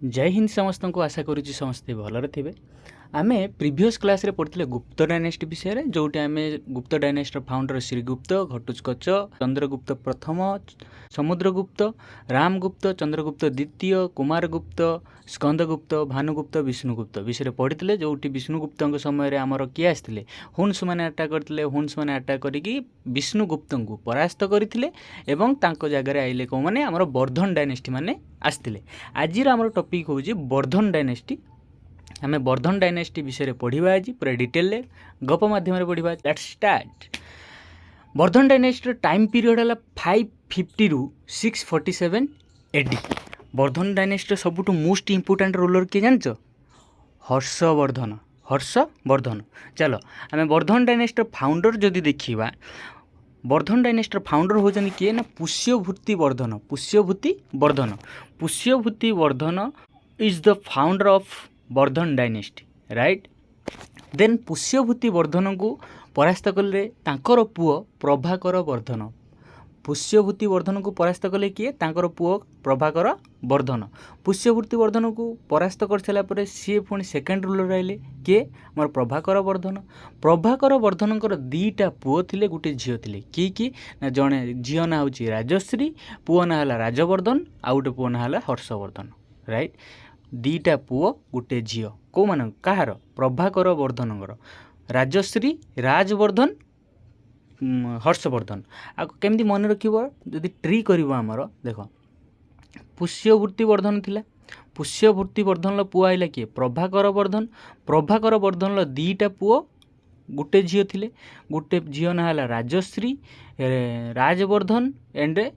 जय हिंद समस्त को आशा करुच्ची समस्ते भलरे थे आमे प्रीवियस क्लास रे पढ़ते गुप्त डायनेस्टी विषय रे जोटी आमे गुप्त डायनेस्टी फाउंडर श्रीगुप्त घटोत्कच चंद्रगुप्त प्रथम समुद्रगुप्त रामगुप्त चंद्रगुप्त द्वितीय कुमारगुप्त स्कंदगुप्त भानुगुप्त विष्णुगुप्त विषय पढ़ी जोटी विष्णुगुप्त समय आमर किए आसते हुन्स मैंने अटैक करते हुन्स मैंने अटैक करी विष्णुगुप्त को परास्त करते जगह आइले कौ मैंने आमर वर्धन डायनेस्टी मैंने आसते आज आमर टॉपिक हूँ वर्धन डायनेस्टी आम वर्धन डायनेस्टी विषय पढ़ा आज पूरा डिटेल गप मध्यम पढ़ा। Let's start. Vardhan dynasty time period है 550 रु 647 एडी। वर्धन डायनेस्टी सबुठ मोस्ट इंपोर्टेंट रूलर किए जान हर्षवर्धन। हर्षवर्धन चलो आम वर्धन डायनेस्टी फाउंडर जदि देखा वर्धन डायनेस्टी फाउंडर होचन किए ना Pushyabhuti Vardhan. Pushyabhuti Vardhan Pushyabhuti Vardhan is the founder of Vardhan dynasty right. Then Pushyabhuti Vardhan को परास्त कले तांकर पुओ प्रभाकर वर्धन। पुष्यभूति वर्धन को परास्त कले किए तांकर पुओ प्रभाकर वर्धन। पुष्यभूति वर्धन को परास्त कर सारा पर सी पुणी सेकेंड रूलर रहिले किए मोर प्रभाकर वर्धन। प्रभाकर वर्धन दीटा पुओ थिले गोटे झील थिले कि ना जड़े झील ना हूँ राजश्री पुओ ना है राजवर्धन आउ गोटे पुओ ना है हर्षवर्धन राइट। दीटा पुओ गोटे झील कौ मान कहार प्रभाकर वर्धन राजश्री राजवर्धन हर्षवर्धन। आ केमती मन रखिब जदि ट्री करिवो आमर देख पुष्यभूति वर्धन थिला पुष्यभूति वर्धन पुओ आइला किए प्रभाकर वर्धन। प्रभाकर वर्धन दीटा पुओ गोटे झील थिले गोटे झील ना है राजश्री राजवर्धन एंड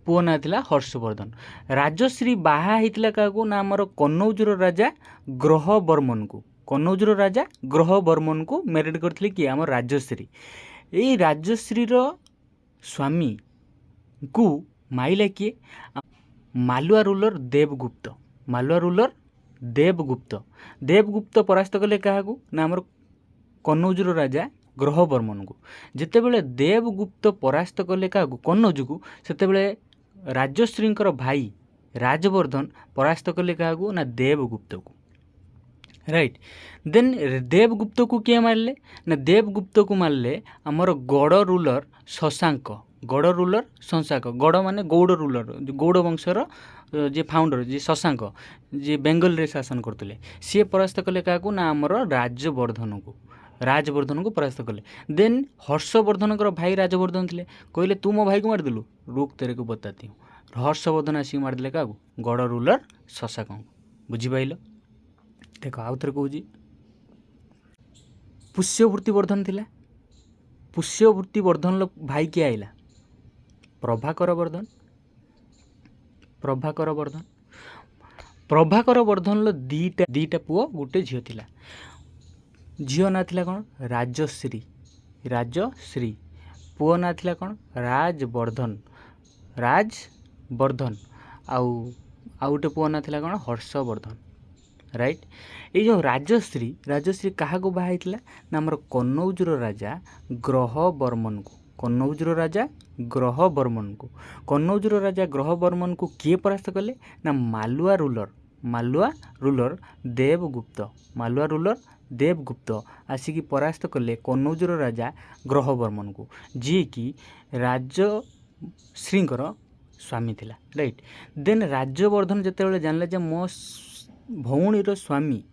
पुओ ना थिला हर्षवर्धन। राजश्री बाहा होता क्या ना आमर कन्नौजर राजा ग्रहवर्मन को कन्नौजर राजा ग्रहवर्मन को मैरिड करथिले कि आमर राजश्री। यही राजश्री स्वामी को माइला किए मालुआ रूलर देवगुप्त। मालुआ रूलर देवगुप्त। देवगुप्त परास्त कले क्या ना आमर कन्नौजर राजा ग्रहवर्मन को। जितेबले देवगुप्त परास्त कले क्या कन्नौज को सेतेबले राजश्री भाई राजवर्धन परास्त कले क्या ना देवगुप्त को राइट। देन देवगुप्त को किए मारे ना देवगुप्त को मारे आमर गौड़ रूलर शशांक। गौड़ रूलर शशांक गौड़ माने गौड़ रूलर गौड़ वंशर जे फाउंडर जे शशांक जे बेंगल रे शासन करते सी परास्त कले क्या ना आमर राजवर्धन को परास्त कले। देन हर्षवर्धन भाई राजवर्धन थे कहले तू मो भाई को मारिदेलु रुक तेरे को बताती हूँ। हर्षवर्धन आसिक मारिदे क्या गौड़ रूलर शशांक बुझीपाल। देख आउ थे कहूँ पुष्यभूति वर्धन थिला पुष्यभूति वर्धन भाई किए आइला प्रभाकर वर्धन। प्रभाकर वर्धन प्रभाकर वर्धन दीटा पुओ गोटे झील थिला झील ना थिला कौन राजश्री राजश्री पुओ ना थिला कौन राजवर्धन राजवर्धन आउ गोटे पुओ ना थिला कौन हर्षवर्धन राइट। ये जो राजश्री क्या बाहर ना आमर कन्नौजर राजा ग्रहवर्मन को कन्नौजर राजा ग्रहवर्मन को कन्नौजर राजा ग्रहवर्मन को किए परास्त कले ना मालुआ रूलर देवगुप्त। मालुआ रूलर देवगुप्त आसिक परास्त कले कन्नौजर राजा ग्रहवर्मन को जी कि राजश्री स्वामी थिला राइट। देन राजवर्धन जिते जानले जे मो भौणीर स्वामी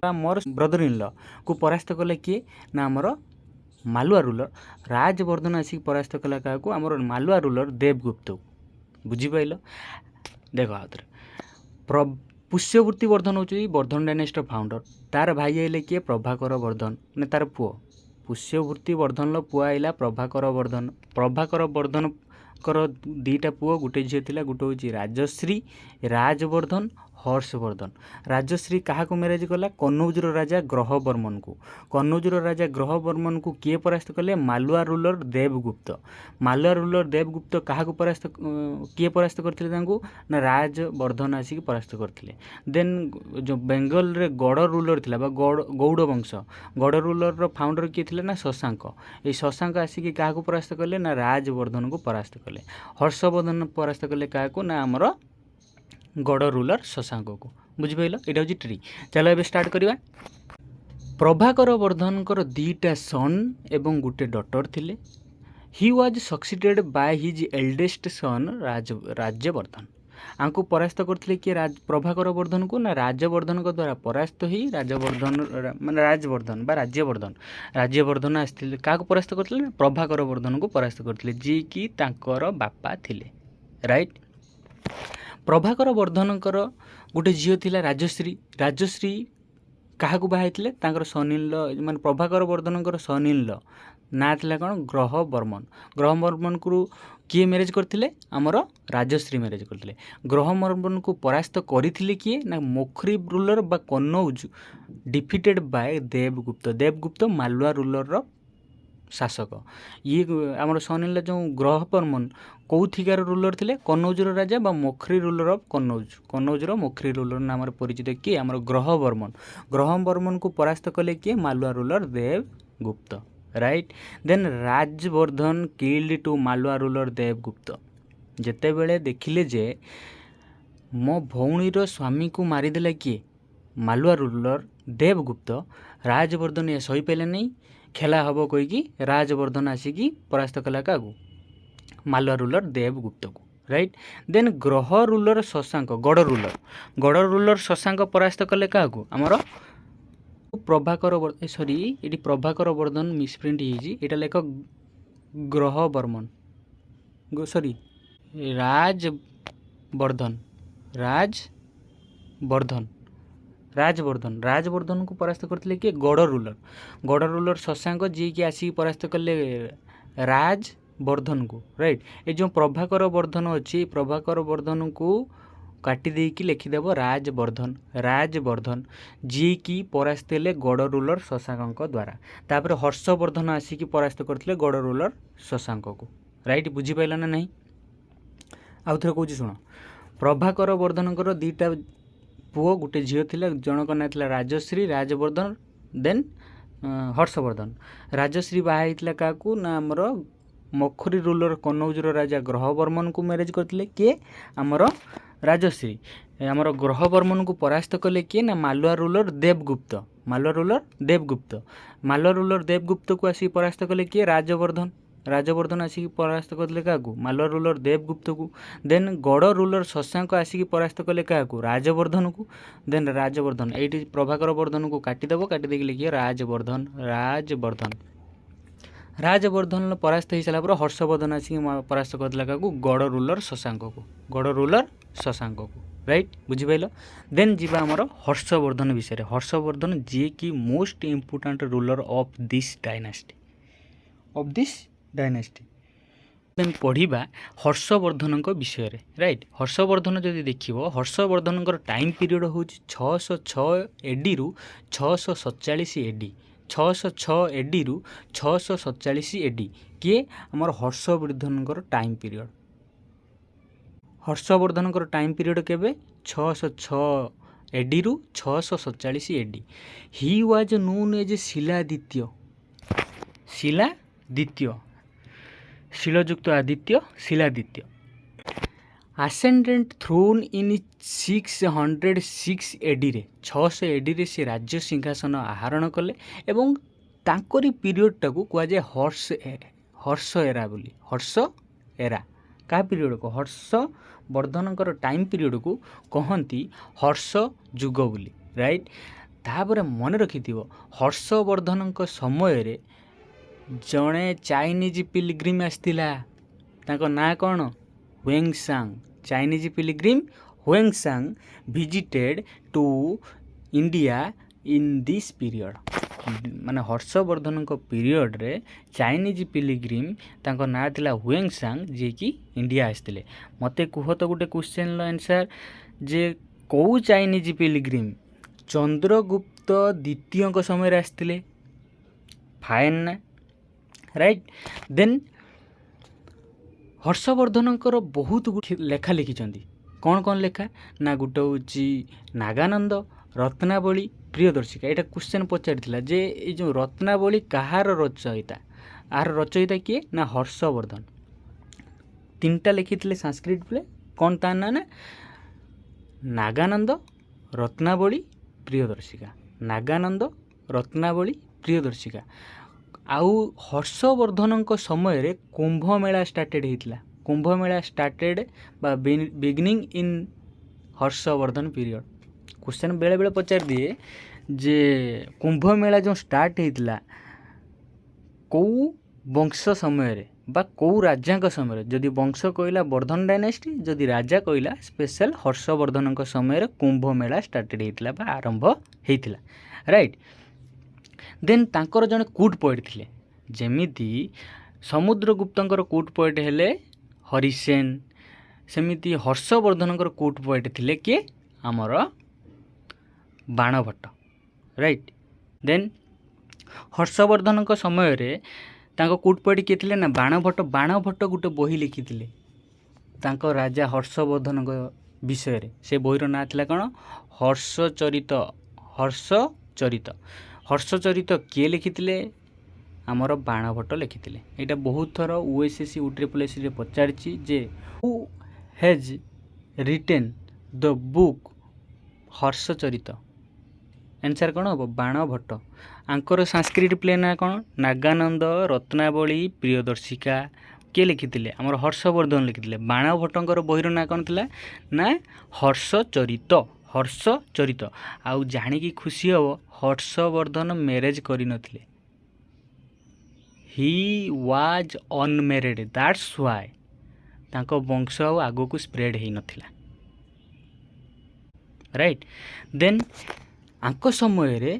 मोर ब्रदर इन लॉ को परास्त कले किए ना आमर मालुआ रूलर राजवर्धन आसिक परास्त कला क्या आमर मालुआ रूलर देवगुप्त बुझीपाल। देख आउे पुष्यभूति वर्धन हूँ वर्धन डायनेस्टी फाउंडर तार भाई आइले किए प्रभाकर वर्धन ने तार पुओ पुष्यभूति वर्धन पुओ आइला प्रभाकर वर्धन। प्रभाकर वर्धन दीटा पुओ गोटे झील थिला गोटे हूँ राजश्री राजवर्धन हर्षवर्धन। राजश्री क्या मैरेज कला कन्नौजर राजा ग्रहवर्मन को कन्नौजर राजा ग्रहवर्मन को किए परास्त कले मालुआ रूलर देवगुप्त। मालुआ रूलर देवगुप्त क्या परास्त किए परास्त करथिले ना राजवर्धन आसिक परास्त करथिले। देन जो बेंगल रे गौड़ रूलर थिला बा गौड़ वंश गौड़ रूलर फाउंडर किए थिले ना शशांक। ये शशांक आसिक क्या परास्त कले ना राजवर्धन को परास्त कले। हर्षवर्धन परास्त कले क्या ना आमर गौड़ रूलर शशांक को बुझिपाइल एटा होची ट्री। चलो एबे स्टार्ट करिवा। प्रभाकर वर्धनकर दीटा सन एवं गुटे डटर थिले। He was succeeded by his eldest son Rajyavardhan. आंकु परास्त करथिले कि प्रभाकर वर्धन को ना राजवर्धन को द्वारा परास्त ही राजवर्धन माने राजवर्धन बा राज्यवर्धन आस्थिले का को परास्त करथिले ना प्रभाकर वर्धन को परास्त करथिले जी कि तांकर बापा थिले। राइट। प्रभाकर वर्धनकर गोटे झील थिला राजश्री। राजश्री क्या बाहाइले सनिल माने प्रभाकर वर्धनकर सनिल ना थिला कौन ग्रह बर्मन। ग्रह बर्मन को किए मैरेज करथिले आमर राजश्री मैरेज करथिले। ग्रह बर्मन को परास्त करथिले किए ना मोखरी रूलर बा Kannauj defeated by Devagupta. Devagupta Malwa ruler रो शासक। ये आमर सनिल जो ग्रह बर्मन कौथिकार रूलर थिले कन्नौजर राजा बा मोखरी रूलर ऑफ कन्नौज। कन्नौजर मोखरी रूलर नाम परिचित किए आमर ग्रह बर्मन। ग्रह बर्मन को परास्त कले किए Malwa ruler Devagupta. Right. Then Rajvardhan killed to Malwa ruler Devagupta. जेते बेले देखिले जे मो भौणीर स्वामी को मारिदेला किए मालवा रूलर देवगुप्त। राजवर्धन ये सही पाइले नहीं खेला हब कहीकि राजवर्धन आसिकी परास्त कला क्या मालवा रूलर देवगुप्त को। राइट। देन ग्रह रूलर शशांक गड़ रूलर शशांक परास्त कले क्या आमर प्रभाकर सॉरी ये प्रभाकर वर्धन मिसप्रिंट ये लेख ग्रह बर्मन सॉरी राजवर्धन राजवर्धन को परास्त करथिले कि गड़ रूलर शशांक जी की आसिक परास्त कले राजवर्धन को। राइट। ये जो प्रभाकर वर्धन अच्छी प्रभाकर वर्धन को काटी देकी लिखिदेव राजवर्धन जी की परास्त हेले गड़ रूलर शशांक द्वारा। तापर हर्षवर्धन आसिकी परास्त करथिले गड़ रूलर शशांक को। राइट। बुझीपाइल ना नहीं आउ थे कहूँ शुण। प्रभाकर वर्धनकर दीटा पुओ गोटे झील थिला जनक ना थिला राजश्री राजवर्धन देन हर्षवर्धन। राजश्री बाहा क्या ना आमर मोखरी रूलर कन्नौजर राजा ग्रह बर्मन को मैरेज करथिले किए आमर राजश्री। आमर ग्रह बर्मन को परास्त कले किए ना मालवा रूलर देवगुप्त। मालवा रूलर देवगुप्त को आसिक परास्त कले किए राजवर्धन आसिक परास्त करथिले क्या मालवा रूलर देवगुप्त को। देन गड़ रूलर शशांक आसिक परास्त कले क्या राजवर्धन को। देन राजवर्धन ये प्रभाकर वर्धन को काटिदेव काटी देकी लिखिए राजवर्धन परास्त हो सारा पर हर्षवर्धन आसिक परास्त करथिला क्या गड़ रूलर शशांक को। राइट। बुझिपाइल। देन जीवा आमर हर्षवर्धन विषय। हर्षवर्धन जी की most important ruler of this dynasty. Then पढ़ा हर्षवर्धन विषय। राइट। हर्षवर्धन जदि देखिए हर्षवर्धन टाइम पीरियड हूँ 606 एडी रु 647 एडी। 606 एडी रु 647 एडी किए आमर Harshavardhan time period. Harshavardhan time period केबे 606 एडी रु 647 AD. He was known as शिलायुक्त आदित्य Shiladitya. Ascendant throne in 606 AD रे 600 एडी रे से राज्य सिंहासन आहरण कले एवं तांकरी पीरियड टाकू कह जाए हर्ष एरा बोली। हर्ष एरा क्या पीरियड को हर्षवर्धन टाइम पीरियड को कहती हर्ष जुग बोली। राइट। तापर मन रखिथिबो हर्षवर्धन समय रे जड़े चाइनीज पिलग्रिम आसतिला ताको ना कौन Hiuen Tsang. Chinese pilgrim Hiuen Tsang visited to India in this period. माने हर्षवर्धन पीरियड रे चाइनीज पिलग्रिम ताको ना थिला हुएंगसांग जे कि इंडिया आसतिले। मते कुह तो गोटे क्वेश्चन आंसर जे कौ चाइनीज पिलग्रिम चंद्रगुप्त द्वितीय समय आसतिले। फाइन ना। राइट। देन हर्षवर्धन बहुत लेखा लिखिं। कौन कौन लेखा ना गोटे हूँ नागानंद रत्नावली प्रियदर्शिका। यहाँ क्वेश्चन पचार जे ये जो रत्नावली कहार रचयिता आर रचयिता किए ना हर्षवर्धन। तीनटा लिखी संस्कृत प्ले कौन ता ना नागानंद ରତ୍ନାବଳୀ ପ୍ରିୟଦର୍ଶିକା, ନାଗାନନ୍ଦ ରତ୍ନାବଳୀ ପ୍ରିୟଦର୍ଶିକା। ଆଉ ହର୍ଷବର୍ଦ୍ଧନଙ୍କ ସମୟରେ କୁମ୍ଭମେଳା ଷ୍ଟାର୍ଟେଡ଼ ହେଇଥିଲା। କୁମ୍ଭମେଳା ଷ୍ଟାର୍ଟେଡ଼ ବା beginning in Harshvardhan period. Question ବେଳେବେଳେ ପଚାରି ଦିଏ ଯେ କୁମ୍ଭମେଳା ଯେଉଁ ଷ୍ଟାର୍ଟ ହେଇଥିଲା କେଉଁ ବଂଶ ସମୟରେ ବା କେଉଁ ରାଜାଙ୍କ ସମୟରେ। ଯଦି ବଂଶ କହିଲା ବର୍ଦ୍ଧନ ଡାଇନେଷ୍ଟି, ଯଦି ରାଜା କହିଲା ସ୍ପେଶାଲ ହର୍ଷବର୍ଦ୍ଧନଙ୍କ ସମୟରେ କୁମ୍ଭମେଳା ଷ୍ଟାର୍ଟେଡ଼ ହେଇଥିଲା ବା ଆରମ୍ଭ ହେଇଥିଲା। ରାଇଟ୍। ଦେନ୍ ତାଙ୍କର ଜଣେ କୁଟ୍ ପଏଟ୍ ଥିଲେ, ଯେମିତି ସମୁଦ୍ରଗୁପ୍ତଙ୍କର କୁଟ୍ ପଏଟ୍ ହେଲେ ହରିସେନ, ସେମିତି ହର୍ଷବର୍ଦ୍ଧନଙ୍କର କୁଟ୍ ପଏଟ୍ ଥିଲେ କିଏ? ଆମର ବାଣଭଟ୍ଟ। ରାଇଟ୍। ଦେନ୍ ହର୍ଷବର୍ଦ୍ଧନଙ୍କ ସମୟରେ ତାଙ୍କ କୁଟ୍ ପଏଟ୍ କିଏ ଥିଲେ ନା ବାଣଭଟ୍ଟ। ବାଣଭଟ୍ଟ ଗୋଟେ ବହି ଲେଖିଥିଲେ ତାଙ୍କ ରାଜା ହର୍ଷବର୍ଦ୍ଧନଙ୍କ ବିଷୟରେ। ସେ ବହିର ନାଁ ଥିଲା କ'ଣ? ହର୍ଷଚରିତ। ହର୍ଷଚରିତ। ହର୍ଷଚରିତ କିଏ ଲେଖିଥିଲେ? ଆମର ବାଣଭଟ୍ଟ ଲେଖିଥିଲେ। ଏଇଟା ବହୁତ ଥର OSSC USSCରେ ପଚାରିଛି ଯେ who has written the book Harshacharita. Answer କ'ଣ ହେବ? ବାଣଭଟ୍ଟ। ଆଙ୍କର ସାଂସ୍କ୍ରିଟ୍ ପ୍ଲେ ନାଁ କ'ଣ? ନାଗାନନ୍ଦ ରତ୍ନାବଳୀ ପ୍ରିୟଦର୍ଶିକା। କିଏ ଲେଖିଥିଲେ? ଆମର ହର୍ଷବର୍ଦ୍ଧନ ଲେଖିଥିଲେ। ବାଣଭଟ୍ଟଙ୍କର ବହିର ନାଁ କ'ଣ ଥିଲା? ନା ହର୍ଷଚରିତ। ହର୍ଷଚରିତ। ଆଉ ଜାଣିକି ଖୁସି ହେବ, ହର୍ଷବର୍ଦ୍ଧନ ମ୍ୟାରେଜ୍ କରିନଥିଲେ। He was unmarried, that's why ତାଙ୍କ ବଂଶ ଆଉ ଆଗକୁ ସ୍ପ୍ରେଡ୍ ହେଇନଥିଲା। ରାଇଟ୍। ଦେନ୍ ଆଙ୍କ ସମୟରେ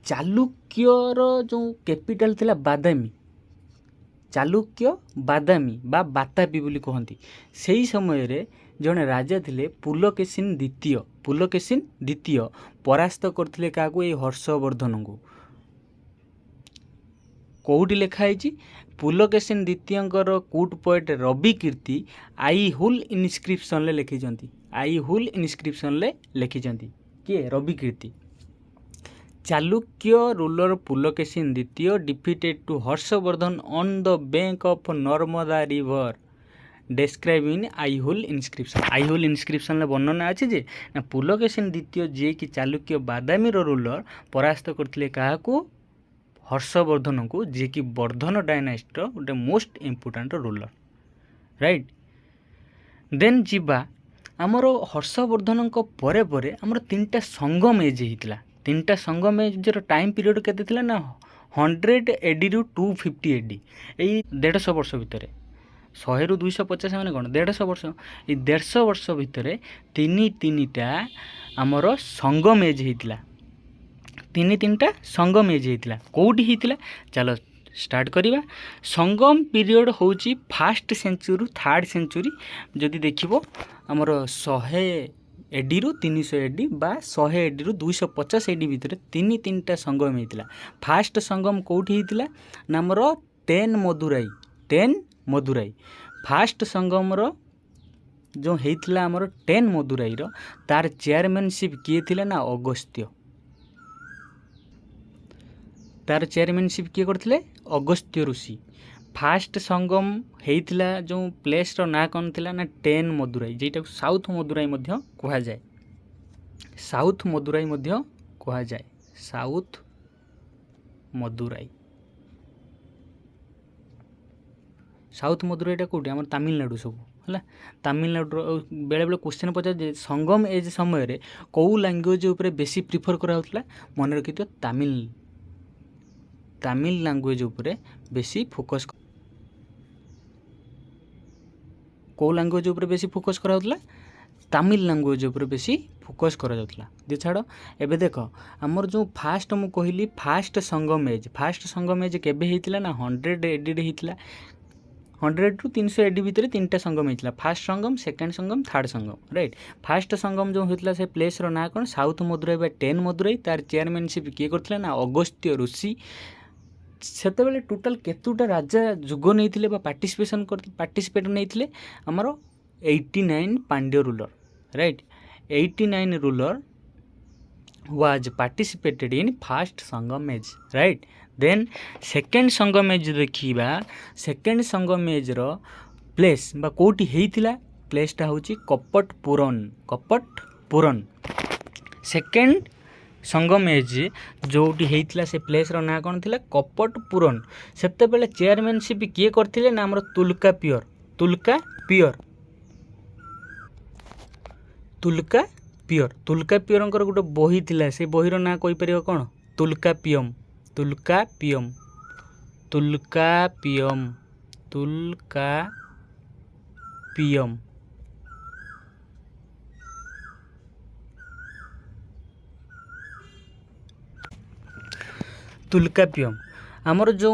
ଚାଲୁକ୍ୟର ଯେଉଁ କ୍ୟାପିଟାଲ ଥିଲା ବାଦାମୀ, ଚାଲୁକ୍ୟ ବାଦାମୀ ବା ବାତାପି ବୋଲି କହନ୍ତି। ସେହି ସମୟରେ ଜଣେ ରାଜା ଥିଲେ ପୁଲକେଶିନ ଦ୍ୱିତୀୟ। ପୁଲକେଶିନ ଦ୍ୱିତୀୟ ପରାସ୍ତ କରିଥିଲେ କାହାକୁ? ଏଇ ହର୍ଷବର୍ଦ୍ଧନଙ୍କୁ। କେଉଁଠି ଲେଖା ହେଇଛି? ପୁଲକେଶିନ ଦ୍ୱିତୀୟଙ୍କର କୁଟ୍ ପଏଟ୍ ରବିକୀର୍ତ୍ତି ଆଇହୁଲ୍ ଇନସ୍କ୍ରିପସନ୍ରେ ଲେଖିଛନ୍ତି। ଆଇହୁଲ୍ ଇନସ୍କ୍ରିପସନ୍ରେ ଲେଖିଛନ୍ତି। କିଏ? ରବିକୀର୍ତ୍ତି। ଚାଲୁକ୍ୟ ରୁଲର ପୁଲକେଶିନ ଦ୍ୱିତୀୟ defeated to Harshavardhan on the bank of Narmada river describe in Aihole inscription. Aihole ଇନସ୍କ୍ରିପସନ୍ରେ ବର୍ଣ୍ଣନା ଅଛି ଯେ ନା ପୁଲକେଶିନ ଦ୍ୱିତୀୟ ଯିଏକି ଚାଲୁକ୍ୟ ବାଦାମୀର ରୁଲର ପରାସ୍ତ କରିଥିଲେ କାହାକୁ? ହର୍ଷବର୍ଦ୍ଧନଙ୍କୁ, ଯିଏକି ବର୍ଦ୍ଧନ ଡାଇନାଷ୍ଟିର ଗୋଟେ ମୋଷ୍ଟ ଇମ୍ପୋର୍ଟାଣ୍ଟ ରୁଲର। ରାଇଟ୍। ଦେନ୍ ଯିବା ଆମର ହର୍ଷବର୍ଦ୍ଧନଙ୍କ ପରେ ପରେ ଆମର ତିନିଟା ସଙ୍ଗମ ଏଜ୍ ହେଇଥିଲା। ତିନିଟା ସଙ୍ଗମ ଏଜ୍ର ଟାଇମ୍ ପିରିୟଡ଼ କେତେ ଥିଲା ନା 100 AD ରୁ 250 AD। ଏଇ 150 ବର୍ଷ ଭିତରେ। 100 ରୁ 250 ମାନେ କ'ଣ? 150 ବର୍ଷ। ଏଇ 150 ବର୍ଷ ଭିତରେ ତିନିଟା ଆମର ସଙ୍ଗମ ଏଜ୍ ହେଇଥିଲା। ତିନିଟା ସଙ୍ଗମ ଏଜ୍ ହେଇଥିଲା। କେଉଁଠି ହେଇଥିଲା? ଚାଲ ଷ୍ଟାର୍ଟ କରିବା। ସଙ୍ଗମ ପିରିୟଡ଼ ହେଉଛି 1st ସେଞ୍ଚୁରୀ 3rd ସେଞ୍ଚୁରୀ। ଯଦି ଦେଖିବ ଆମର 100 AD ରୁ 300 AD ବା 100 AD ରୁ 250 AD ଭିତରେ ତିନିଟା ସଙ୍ଗମ ହେଇଥିଲା। ଫାଷ୍ଟ ସଙ୍ଗମ କେଉଁଠି ହେଇଥିଲା ନା ଆମର 10 ମଦୁରାଇ। ଫାଷ୍ଟ ସଙ୍ଗମର ଯେଉଁ ହେଇଥିଲା ଆମର 10 ମଦୁରାଇର, ତାର ଚେୟାରମ୍ୟାନସିପ୍ କିଏ ଥିଲେ ନା ଅଗସ୍ତ୍ୟ। ତାର ଚେୟାରମ୍ୟାନସିପ୍ କିଏ କରିଥିଲେ? ଅଗସ୍ତ୍ୟ ଋଷି। ଫାଷ୍ଟ ସଙ୍ଗମ ହେଇଥିଲା ଯେଉଁ ପ୍ଲେସ୍ର ନାଁ କ'ଣ ଥିଲା ନା 10 ମଦୁରାଇ, ଯେଟାକୁ ସାଉଥ ମଦୁରାଇ ମଧ୍ୟ କୁହାଯାଏ। ସାଉଥ ମଦୁରାଇ ମଧ୍ୟ କୁହାଯାଏ। ସାଉଥ ମଦୁରାଇ। ସାଉଥ ମଦୁରାଇଟା କେଉଁଠି? ଆମର ତାମିଲନାଡ଼ୁ ସବୁ ହେଲା। ତାମିଲନାଡ଼ୁର ବେଳେବେଳେ କ୍ୱେଶ୍ଚନ୍ ପଚାରେ ଯେ ସଙ୍ଗମ ଏଜ୍ ସମୟରେ କେଉଁ ଲାଙ୍ଗୁଏଜ୍ ଉପରେ ବେଶୀ ପ୍ରିଫର୍ କରାହେଉଥିଲା? ମନେ ରଖିଥିବ ତାମିଲ ଲାଙ୍ଗୁଏଜ୍ ଉପରେ ବେଶୀ ଫୋକସ୍। କେଉଁ ଲାଙ୍ଗୁଏଜ୍ ଉପରେ ବେଶୀ ଫୋକସ୍ କରାଯାଉଥିଲା? ତାମିଲ ଲାଙ୍ଗୁଏଜ୍ ଉପରେ ବେଶୀ ଫୋକସ୍ କରାଯାଉଥିଲା। ଛାଡ଼, ଏବେ ଦେଖ ଆମର ଯେଉଁ ଫାଷ୍ଟ ମୁଁ କହିଲି ଫାଷ୍ଟ ସଙ୍ଗମ ଏଜ୍ କେବେ ହେଇଥିଲା ନା 100 ADରେ ହେଇଥିଲା। 100 ରୁ 300 AD ଭିତରେ ତିନିଟା ସଙ୍ଗମ ହେଇଥିଲା। ଫାଷ୍ଟ ସଙ୍ଗମ, ସେକେଣ୍ଡ ସଙ୍ଗମ, ଥାର୍ଡ଼ ସଙ୍ଗମ। ରାଇଟ୍। ଫାଷ୍ଟ ସଙ୍ଗମ ଯେଉଁ ହେଇଥିଲା ସେ ପ୍ଲେସ୍ର ନାଁ କ'ଣ? ସାଉଥ ମଦୁରାଇ ବା 10 ମଦୁରାଇ। ତାର ଚେୟାରମ୍ୟାନସିପ୍ କିଏ କରିଥିଲା ନା ଅଗସ୍ତ୍ୟ ଋଷି। ସେତେବେଳେ ଟୋଟାଲ କେତୋଟା ରାଜା ଯୋଗ ନେଇଥିଲେ ବା ପାର୍ଟିସିପେଟ୍ ନେଇଥିଲେ? ଆମର 89 Pandya ruler. Right. 89 ruler was participated in first Sangam age. Right. Then second Sangam age ଦେଖିବା। ସେକେଣ୍ଡ ସଙ୍ଗମ ଏଜ୍ର ପ୍ଲେସ୍ ବା କେଉଁଠି ହେଇଥିଲା? ପ୍ଲେସ୍ଟା ହେଉଛି କପଟପୁରନ୍। सेकेंड संगम एज जोटी होता से प्लेस ना कौन थी कपटपुरन से चेयरमैनशिप किए करते ना आमर तुलका पियर तुलका पियर गोटे बही थिला से बहीर ना कोई परियो कौन तुलका पियम तुल्कापियम आमर जो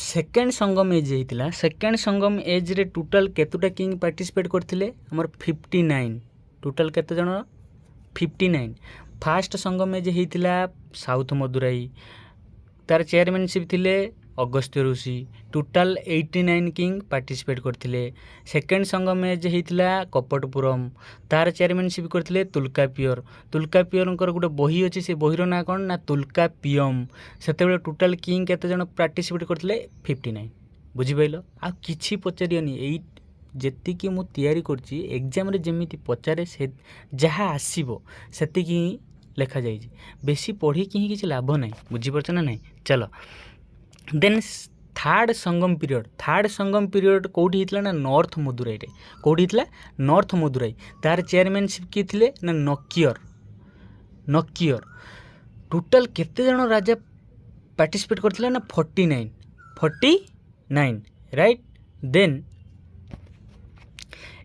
सेकेंड संगम एज होता सेकेंड संगम एज रे टोटाल केतुटा किंग पार्टिसिपेट करथिले आमर 59 टोटाल केते जण 59 फास्ट संगम एज होता साउथ मदुराई तार चेयरमैनशिप थिले अगस्त्य ऋषि टोटाल 89 किंग पार्टिसिपेट करथिले सेकेंड संगम एज होता कपटपुरम तार चेयरमैनशिप करथिले तुल्कापियर गोटे बही अच्छी से बहीर ना कौन ना तुल्कापियम सेते टोटाल किंग केते जण पार्टिसिपेट करथिले 59 बुझिपाइल आ किछि पचारियनी एई जेतिकी मु तैयारी करछि एग्जाम रे जेमिति पचारे से जहाँ आसीबो सेतिकी लेखा जाइछि बेसी पढ़ी कि किछि लाभ नै बुझिपारछ ना नै चलो देन थर्ड संगम पीरियड कौटी होता ना नॉर्थ मदुराई रे कौटी होता नॉर्थ मदुराई तार चेयरमैनशिप किए थे ना नकियर टोटाल केते जण राजा पार्टिसिपेट करथिले ना 49 राइट देन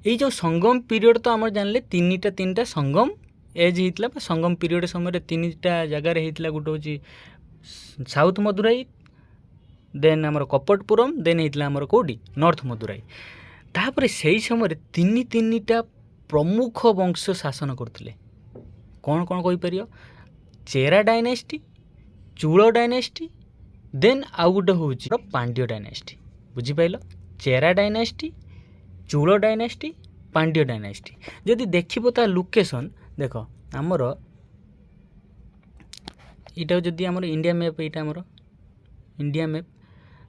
ये जो संगम पीरियड तो आमर जानले तीनटा संगम एज होता संगम पीरियड समय तीनटा जगार होता गोटे हूँ साउथ मदुराई देन आमर कपटपुरम देन होता आमर कौटी नॉर्थ मदुराई तापर से समय तीनटा प्रमुख वंश शासन करते कौन कौन कहीपर चेरा डायनेस्टी चूल डायनेस्टी देन आउ गोटे हूँ पांड्य डायनेस्टी बुझिपाइल चेरा डायनेस्टी चूल डायनेस्टी पांड्य डायनेस्टी जदि देखिबो ता लोकेशन देख आमर यहाँ जदि आमर इंडिया मैप यहाँ आमर इंडिया मैप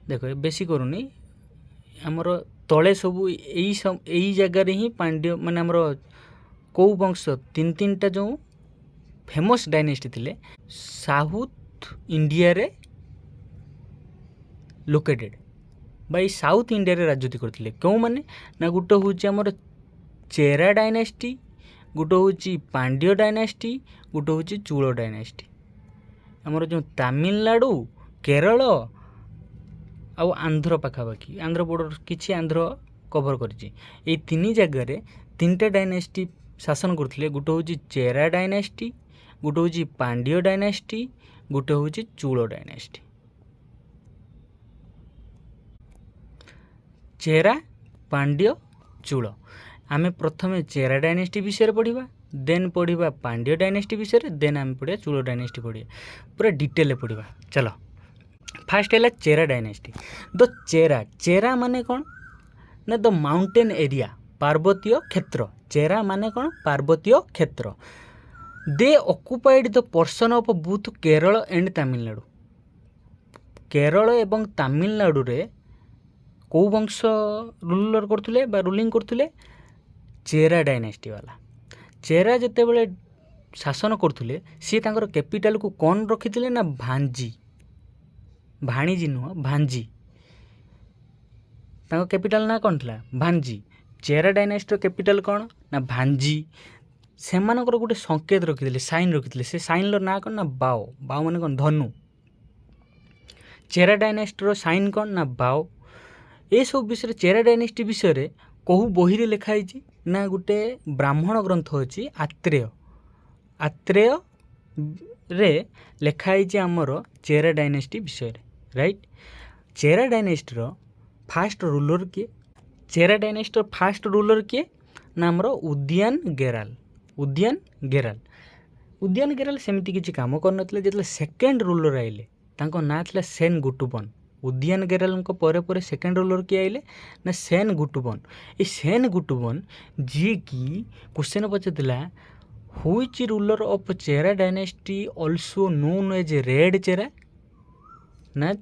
देख बेसी करूनी आमर तले सबू यही जगार ही पांड्य माने आमर कौ वंश तीनटा जो फेमस डायनेस्टी थिले साउथ इंडिया रे लोकेटेड बाई साउथ इंडिया रे राजनीति करथिले क्यों माने ना गोटे हूँ आमर चेरा डायनेस्टी गोटे हूँ पांड्य डायनेस्टी गोटे हूँ चूल डायनेस्टी आमर जो तमिलनाडु केरल आउ आंध्र पाखापाखि आंध्र बॉर्डर किछि आंध्र कभर करिछि ए तीन जगह तीनटा डायनेस्टी शासन करथिले गोटे हूँ चेरा डायनेस्टी गोटे हूँ पांड्य डायनेस्टी गोटे हूँ चूल डायनेस्टी चेरा पांड्य चूल आमे प्रथमे चेरा डायनेस्टी विषय पढ़िबा देन पढ़िबा पांड्य डायनेस्टी विषय देन आमे पढ़िया चूल डायनेस्टी पढ़िया पूरा डिटेल पढ़िबा चलो फास्ट है चेरा डायनेस्टी द चेरा माने कौन ना द माउंटेन एरिया पार्वतीय क्षेत्र चेरा माने कौन पार्वतीय क्षेत्र they occupied the portion of both Kerala and Tamil Nadu Kerala एवं तमिलनाडु रे कौ वंश रूलर करथुले बा रूलिंग करथुले चेरा डायनेस्टी वाला चेरा जेते बेले शासन करथुले सी तांकर कैपिटल को कौन रखिथिले ना भाणीजी नुह भांजी तांको कैपिटल ना कौन थला भांजी चेरा डायनेस्टी कैपिटल कौन ना भांजी से गोटे संकेत रखिथिले साइन रखिथिले से साइन ना कौन ना बाओ माने कौन धनु चेरा डायनेस्टी साइन कौन ना बाओ ये सब विषय चेरा डायनेस्टी विषय कहू बही रे लिखाई ना गोटे ब्राह्मण ग्रंथ अच्छी आत्रेय रे लिखाई आमर चेरा डायनेस्टी विषय राइट चेरा डायनेस्टी फास्ट रूलर किए चेरा डायनेस्टी फास्ट रूलर किए ना आमर उद्यान गेराल सेमती किसी काम करनथिले जेतले सेकेंड रूलर आइले तांको ना थिला सेन गुटुबन उद्यान गेराल पर सेकेंड रूलर किए आइले ना सेन गुटुबन ए सेन गुटुबन जी की क्वेश्चन पचार हुईच ruler of Chera dynasty also known as red Chera ना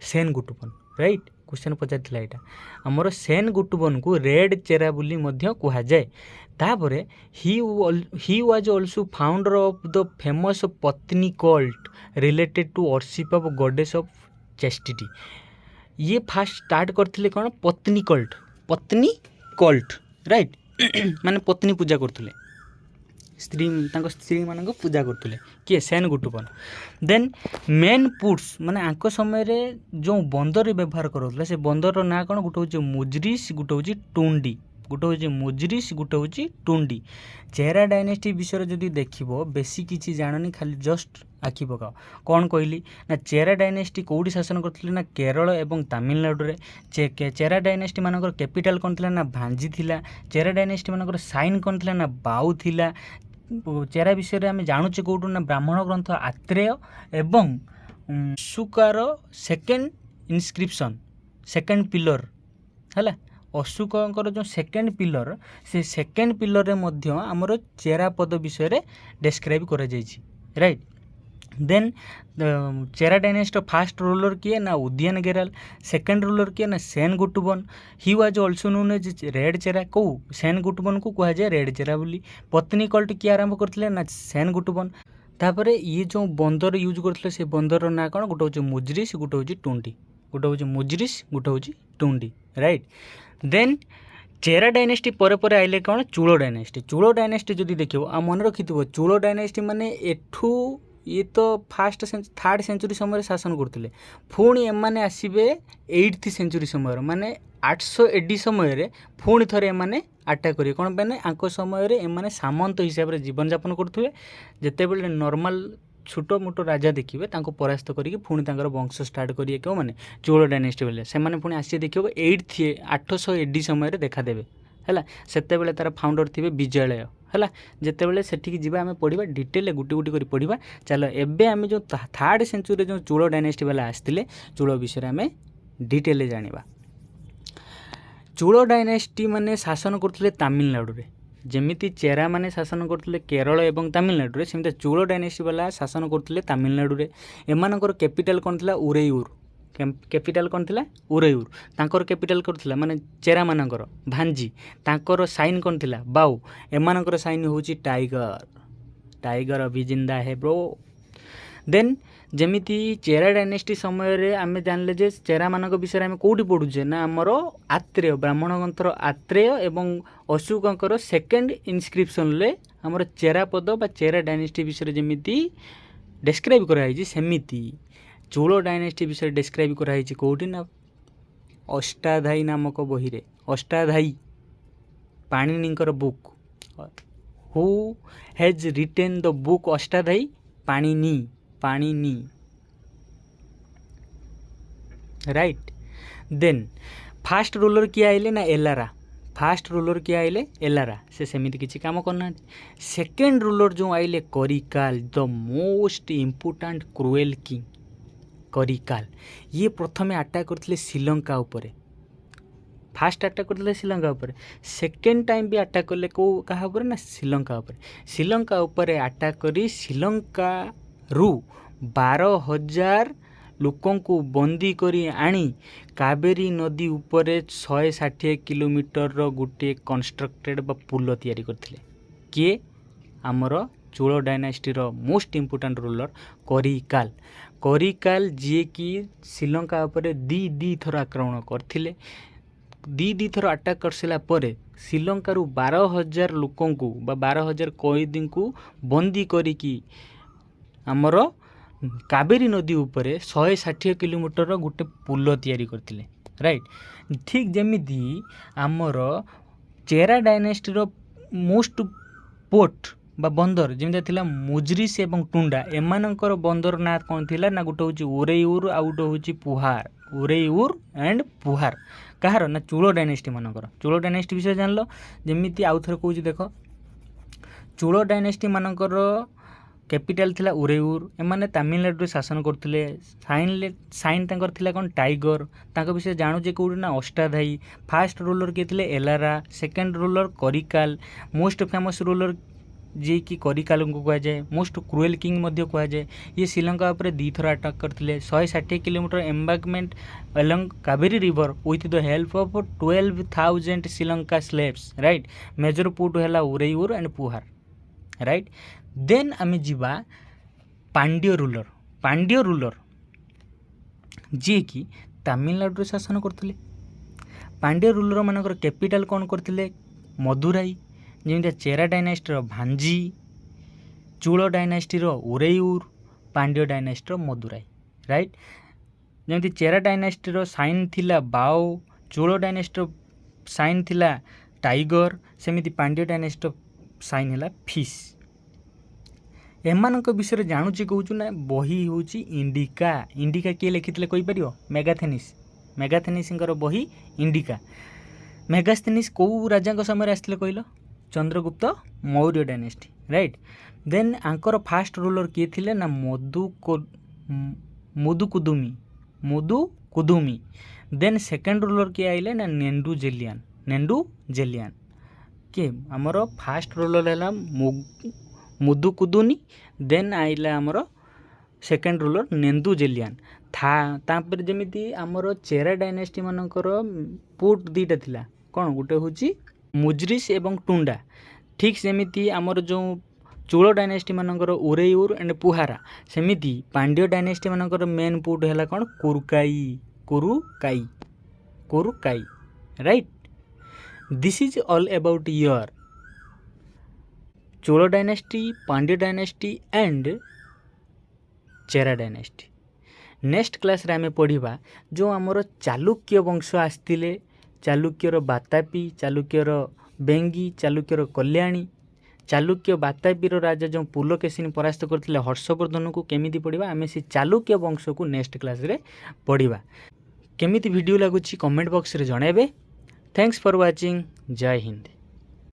सेन गुटुबन राइट क्वेश्चन पचार यहाँ आमर सेन गुटुबन को रेड चेरा बोली कह जाए। तापरे he was also founder of the famous Pattini cult related to worship of goddess of chastity. ये फास्ट स्टार्ट करथिले कौन पत्नी कल्ट राइट माने पत्नी पूजा करथिले स्त्री पूजा करथिले किए सेन गुटुबन। देन मेन पुट्स माने आंक समय रे जो बंदर व्यवहार करूले से बंदर ना कौन गोटे हूँ मुजरिस गोटे हूँ टुंडी गोटे हूँ मुजरिस गोटे हूँ टुंडी। चेरा डायनेस्टी विषय जदि देखिबो बेसी किछि जाननी खाली जस्ट आखि पकाओ कौन कहली ना चेरा डायनेस्टी कौटी शासन करथिले ना केरल एवं तमिलनाडु रे। चेरा डायनेस्टी मानकर कैपिटल कौन थिला ना भांजी थिला। चेरा डायनेस्टी मानकर साइन कौन थिला ना बाउ थिला। चेरा विषय रे आमे जानुचे कोउटु ना ब्राह्मण ग्रंथ आत्रेय एवं अशोकार सेकेंड इनस्क्रिप्शन सेकेंड पिलर है अशोकर जो सेकेंड पिलर से सेकेंड पिलर रे मध्य आमर चेरा पद विषय रे डिस्क्राइब करा जायछि right. Then Chera dynasty first ruler किए ना उद्यान गेराल। सेकेंड रूलर किए ना Senguttuvan. He was also known as red Chera को सेन गुटुबन को कह जाए रेड चेरा बोली। पत्नी कल्ट किए आरंभ करथिले ना सेन गुटुबन। तापरे ये जो बंदर यूज करथिले से बंदर ना कौन गोटे हूँ मुजरिस गोटे हूँ टुंडी गोटे हूँ मुजरिस गोटे हूँ Tundi right. Then Chera dynasty पर आइले कौन चूल डायनेस्टी। चूल डायनेस्टी जदि देखिबो आ मन रखिथिबो चूल डायनेस्टी माने एठू ये तो फास्ट थर्ड सेंचुरी समय शासन करते पुणी एमाने आसबे 8th सेंचुरी समय माने 800 AD समय पुणी थे एमाने अटैक करेंगे कौन पे आंक समय एमाने सामंत हिसाब से जीवन यापन करुवे जिते बड़े नॉर्मल छोट मोट राजा देखिए परास्त करके पुणी वंश स्टार्ट करेंगे क्यों मैंने चोल डायनेस्टी बेले से पुणी आसी देखिए 800 AD समय देखादेवे है से तार फाउंडर थे विजयालय है जितेबाला सेठिकी जीवा आम पढ़ा डिटेल गुटी गुटी कर पढ़ा। चल एबे आम जो थर्ड सेंचुरी जो चोल डायनेस्टी वाला आसते चोल विषय आम डिटेल जाना। चोल डायनेस्टी माने शासन करते तमिलनाडु रे जमीती चेरा माने शासन करते केरल एवं तमिलनाडु रे सेमती चोल डायनेस्टी वाला शासन करते तमिलनाडु रे। एमानकर कैपिटल कौन थिला उरेयूर कैपिटल कौन थिला उरेयूर। तांकर कैपिटल करथिला माने चेरा मानकर भांजी तांकर साइन कौन थिला बाउ। एमानकर साइन होची टाइगर टाइगर अभी जिंदा है ब्रो। देन जमीती चेरा डायनेस्टी समय रे आमे जानले जे चेरा मानक विषय आमे कोठी पढुचे ना हमर आत्रेय ब्राह्मण ग्रंथर आत्रेय एवं अशोककर सेकेंड इनस्क्रिप्शन ले हमर चेरा पद बा चेरा डायनेस्टी विषय जमीती डिस्क्राइब कराई सेमिति चोल डायनेस्टी विषय डिस्क्राइब कराई कोठी ना अष्टाधायी नामक बही रे। अष्टाधायी पाणिनिकर book who has written the book Ashtadhyayi Panini right. Then first ruler किए आइले ना एलारा। फास्ट रूलर किए आइले एलारा से सेमिति किछि काम करना। सेकेंड रूलर जो आइले Karikala the most important cruel king Karikala. ये प्रथमे अटैक करथिले श्रीलंका उपरे। फास्ट अटैक करथिले श्रीलंका उपरे सेकेंड टाइम भी अटैक करले को कहा उपरे ना श्रीलंका उपरे। श्रीलंका उपरे अटैक करी श्रीलंका रु 12,000 लोकों को बंदी करी आनी कावेरी नदी उपरे 160 किलोमीटर रो गोटे कंस्ट्रक्टेड बा पुल तैयारी करथिले किए आमर चोल डायनेस्टी रो most important ruler Karikala. Karikala जी की श्रीलंका उपरे दी थर आक्रमण करथिले। दी थर अटैक करसिला परे श्रीलंका रु 12,000 लोकों को बा 12,000 कैदी को बंदी करिकी आमर कावेरी नदी उपरे 160 किलोमीटर गोटे पुल तैयारी करथिले राइट। ठीक जमीती आमर चेरा डायनेस्टी रो मोस्ट पोर्ट बा बंदर जमी थिला मुजरिस एवं टुंडा एमानकर बंदर ना कौन थिला ना गोटे हूँ उरेयूर आ गोटे हूँ पुहार उरेयूर एंड पुहार कहार ना चोल डायनेस्टी मानकर। चोल डायनेस्टी विषय जानल जमीती आउ थे कौच देख चोल डायनेस्टी मानकर कैपिटल थिला उरेयूर एमाने तमिलनाडु शासन करथिले। साइन तांकर थिला कौन टाइगर तांका विषय जानु जे कोडी ना अष्टाधायी। फास्ट रूलर के थिले Elara. Second ruler Karikala. Most famous ruler जी कि करिकाल को कह जाए मोस्ट क्रुएल किंग मध्य कह जाए ये श्रीलंका उपर 2 थर अटैक करते 160 kilometre embankment along Kaveri river with the help of 12,000 Sri Lanka slaves right major port है Uraiyur and Puhar right then आम जीवा पांड्य रूलर जी कि तमिलनाडु शासन करते पांड्य रूलर मानकर कैपिटल कौन करते मदुराई जमी चेरा डायनास्टी भांजी चूल dynasty Uraiyur Pandya dynasty Madurai right जमी चेरा डायनास्टी साइन थिला बाओ चूल डायनास्टी साइन थिला टाइगर सेमिति पांड्य डायनास्टी साइन है फिश एमानक विषय जानुची कहूँ ना बही हूँ इंडिका इंडिका किए लिखिते कहीपर मेगाथेनिस बही इंडिका मेगास्थेनिस कौ राजा समय आसते कहल Chandragupta Maurya dynasty right then आंकर फास्ट रूलर किए थे ना मुदुकुदुमी देन सेकेंड रूलर किए आइले ना नेंडू जेलियान किए आमर फास्ट रूलर है मुदुकुदुनी देन आइला आमर सेकेंड रूलर नेंदू जेलियान तापर जमीती आमर चेरा डायनेस्टी मानकर पुट दुईटा थिला कौन गोटे हूँ मुजरिस एवं टुंडा ठीक सेमिति आमर जो चूल डायनेस्टी मानकर उरैयूर एंड पुहारा सेमिति पांड्य डायनेस्टी मानकर मेन पुट है कौन Korkai right this is all about your Chola dynasty Pandya dynasty and Chera dynasty next class रे आमे पढ़िबा जो आमर चालुक्य वंश आस्तिले चालुक्यर बातापी चालुक्यर बेंगी चालुक्यर कल्याणी चालुक्य बातापीर राजा जो पुलकेशिनी परास्त करथिले हर्षवर्धन को केमिति पढ़िबा आमे से चालुक्य वंश को नेक्स्ट क्लास रे पढ़िबा केमिति वीडियो लागुची कमेंट बॉक्स रे जणाइबे थैंक्स फॉर वाचिंग जय हिंद।